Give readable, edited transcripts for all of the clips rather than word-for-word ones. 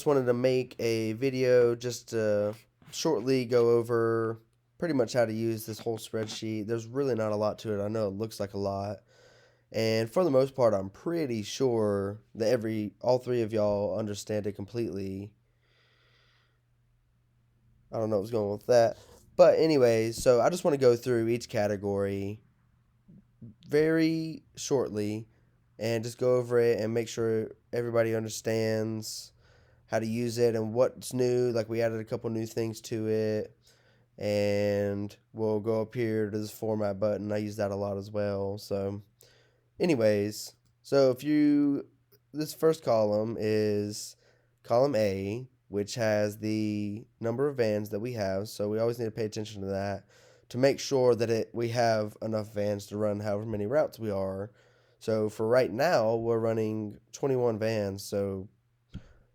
Just wanted to make a video just to shortly go over pretty much how to use this whole spreadsheet. There's really not a lot to it. I know it looks like a lot. And for the most part, I'm pretty sure that all three of y'all understand it completely. I don't know what's going on with that. But anyways, so I just want to go through each category very shortly and just go over it and make sure everybody understands how to use it and what's new. Like we added a couple new things to it, and we'll go up here to this format button. I use that a lot as well. So, anyways, so if you this first column is column A, which has the number of vans that we have. So we always need to pay attention to that to make sure that we have enough vans to run however many routes we are. So for right now, we're running 21 vans. So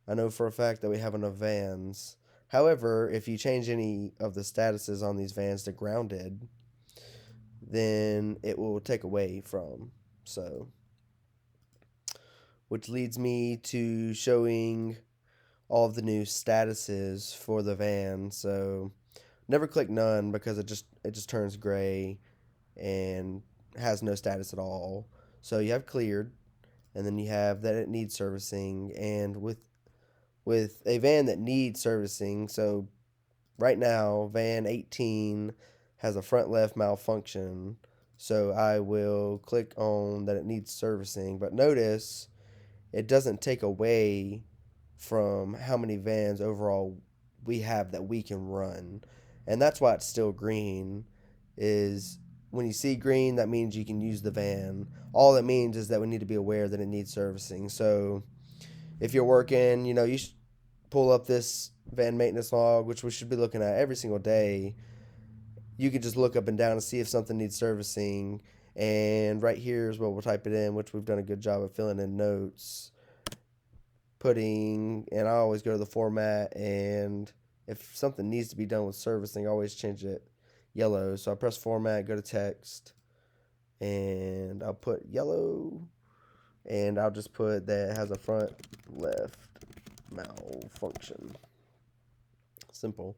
I know for a fact that we have enough vans. However, if you change any of the statuses on these vans to grounded, then it will take away from. So, which leads me to showing all of the new statuses for the van. So, never click none because it just turns gray and has no status at all. So you have cleared, and then you have that it needs servicing, and with a van that needs servicing. So right now, van 18 has a front left malfunction. So I will click on that it needs servicing. But notice it doesn't take away from how many vans overall we have that we can run. And that's why it's still green is when you see green, that means you can use the van. All it means is that we need to be aware that it needs servicing. So if you're working, you should pull up this van maintenance log, which we should be looking at every single day. You could just look up and down and see if something needs servicing. And right here is where we'll type it in, which we've done a good job of filling in notes. And I always go to the format, and if something needs to be done with servicing, I always change it yellow. So I press format, go to text, and I'll put yellow, and I'll just put that it has a front left malfunction. Simple.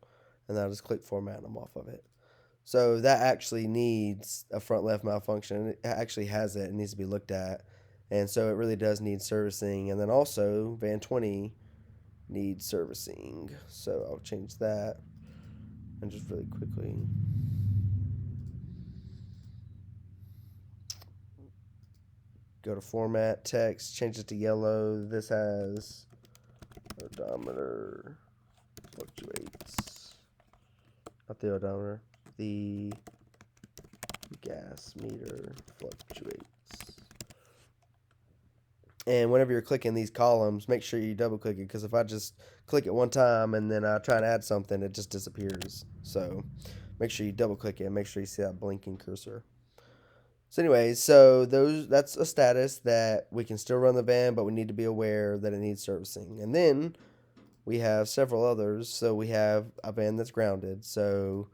And then I'll just click format and I'm off of it. So that actually needs a front left malfunction. It actually has it. It needs to be looked at. And so it really does need servicing. And then also, van 20 needs servicing. So I'll change that. And just really quickly. Go to format, text, change it to yellow. This has odometer fluctuates. Not the odometer. The gas meter fluctuates. And whenever you're clicking these columns, make sure you double click it because if I just click it one time and then I try to add something, it just disappears. So make sure you double click it and make sure you see that blinking cursor. So anyways, that's a status that we can still run the van, but we need to be aware that it needs servicing. And then we have several others. So we have a van that's grounded. So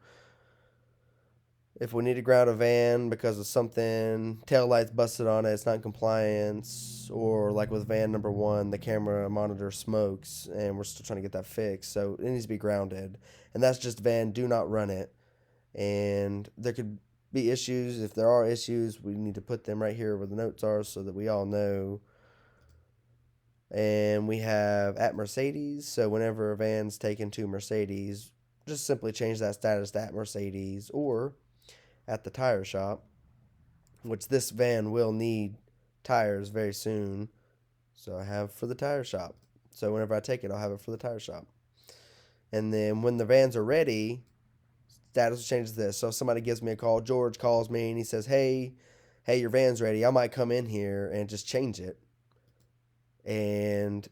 if we need to ground a van because of something, tail lights busted on it, it's not in compliance, or like with van number one, the camera monitor smokes and we're still trying to get that fixed. So it needs to be grounded. And that's just van, do not run it. And there could be issues. If there are issues, we need to put them right here where the notes are so that we all know. And we have at Mercedes. So whenever a van's taken to Mercedes, just simply change that status to at Mercedes or at the tire shop, which this van will need tires very soon. So I have for the tire shop. So whenever I take it, I'll have it for the tire shop. And then when the vans are ready, status changes this. So if somebody gives me a call, George calls me and he says, hey, your van's ready. I might come in here and just change it. And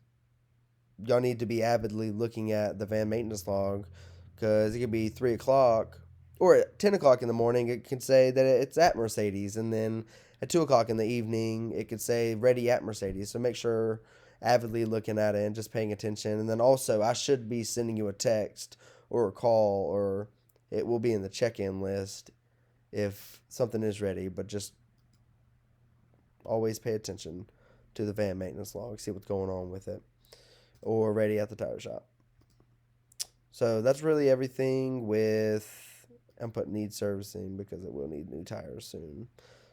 y'all need to be avidly looking at the van maintenance log because it could be 3 o'clock or at 10 o'clock in the morning. It can say that it's at Mercedes, and then at 2 o'clock in the evening, it could say ready at Mercedes. So make sure avidly looking at it and just paying attention. And then also, I should be sending you a text or a call, or it will be in the check-in list if something is ready. But just always pay attention to the van maintenance log, see what's going on with it. or ready at the tire shop. So that's really everything with, I'm putting need servicing because it will need new tires soon.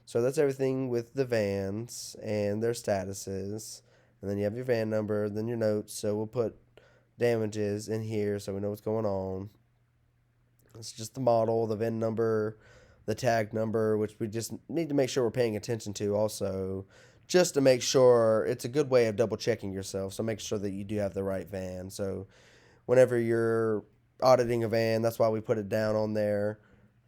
So that's everything with the vans and their statuses. And then you have your van number, then your notes. So we'll put damages in here so we know what's going on. It's just the model, the VIN number, the tag number, which we just need to make sure we're paying attention to also, just to make sure it's a good way of double checking yourself. So make sure that you do have the right van. So whenever you're auditing a van, that's why we put it down on there.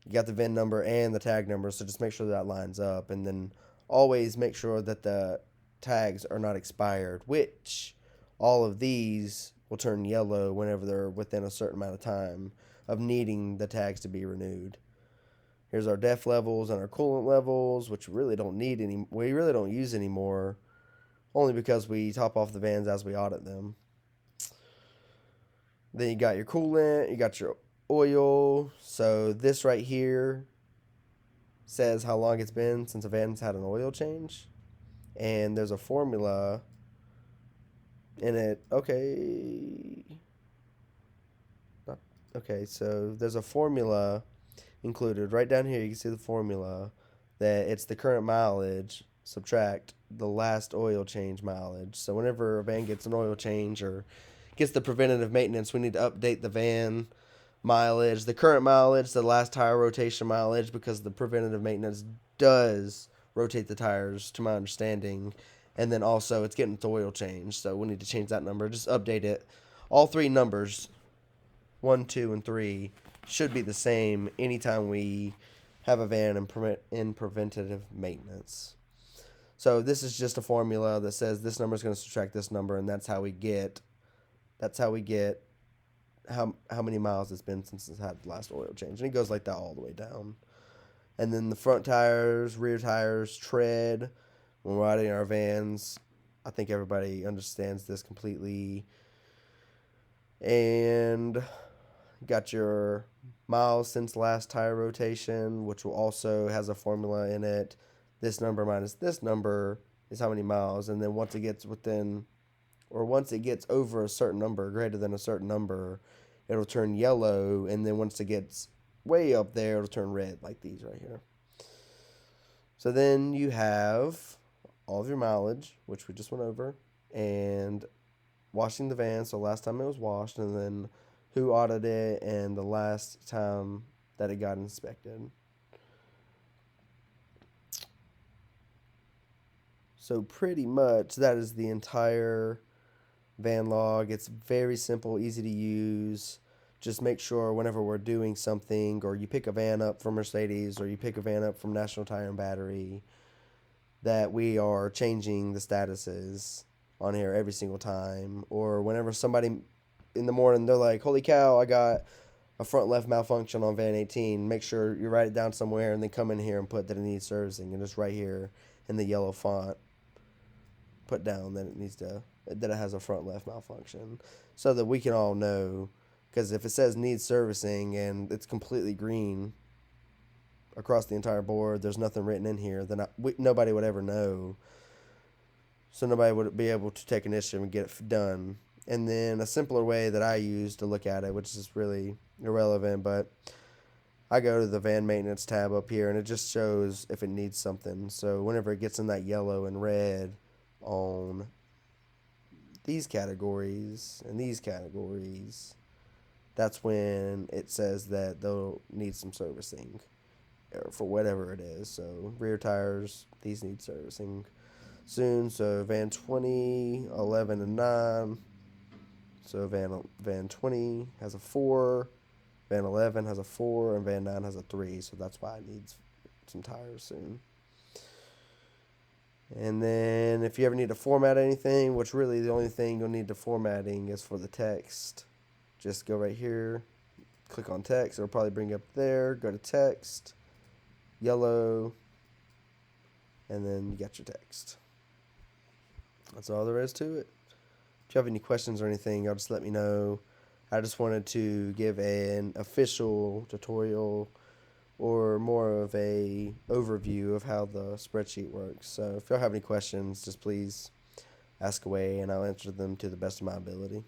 You got the VIN number and the tag number, so just make sure that lines up. And then always make sure that the tags are not expired, which all of these will turn yellow whenever they're within a certain amount of time of needing the tags to be renewed. Here's our def levels and our coolant levels, which we really don't use anymore, only because we top off the vans as we audit them. Then you got your coolant, you got your oil. So this right here says how long it's been since a van's had an oil change. And there's a formula in it. Okay, so there's a formula included right down here. You can see the formula that it's the current mileage subtract the last oil change mileage. So whenever a van gets an oil change or gets the preventative maintenance, we need to update the van mileage, the current mileage, the last tire rotation mileage, because the preventative maintenance does rotate the tires, to my understanding. And then also it's getting its oil change, so we need to change that number. Just update it. All three numbers, 1, 2, and 3, should be the same anytime we have a van in preventative maintenance. So this is just a formula that says this number is going to subtract this number, and that's how we get how many miles it's been since it's had the last oil change. And it goes like that all the way down. And then the front tires, rear tires, tread, when we're riding our vans, I think everybody understands this completely. And got your miles since last tire rotation, which will also has a formula in it. This number minus this number is how many miles. And then once it gets over a certain number, greater than a certain number, it'll turn yellow. And then once it gets way up there, it'll turn red, like these right here. So then you have all of your mileage, which we just went over, and washing the van, so last time it was washed, and then who audited it, and the last time that it got inspected. So pretty much that is the entire van log. It's very simple, easy to use. Just make sure whenever we're doing something, or you pick a van up from Mercedes, or you pick a van up from National Tire and Battery, that we are changing the statuses on here every single time. Or whenever somebody in the morning, they're like, holy cow, I got a front left malfunction on van 18. Make sure you write it down somewhere and then come in here and put that it needs servicing. And just right here in the yellow font, put down that it has a front left malfunction, so that we can all know. Because if it says needs servicing and it's completely green across the entire board, there's nothing written in here, then nobody would ever know. So nobody would be able to take initiative and get it done. And then a simpler way that I use to look at it, which is really irrelevant, but I go to the van maintenance tab up here, and it just shows if it needs something. So whenever it gets in that yellow and red on these categories and these categories, that's when it says that they'll need some servicing for whatever it is. So rear tires, these need servicing soon. So van 20, 11, and 9. So van 20 has a 4, van 11 has a 4, and van 9 has a 3. So that's why it needs some tires soon. And then if you ever need to format anything, which really the only thing you'll need to formatting is for the text, just go right here, click on text. It'll probably bring you up there. Go to text, yellow, and then you got your text. That's all there is to it. If you have any questions or anything, y'all just let me know. I just wanted to give an official tutorial, or more of a overview of how the spreadsheet works. So if y'all have any questions, just please ask away, and I'll answer them to the best of my ability.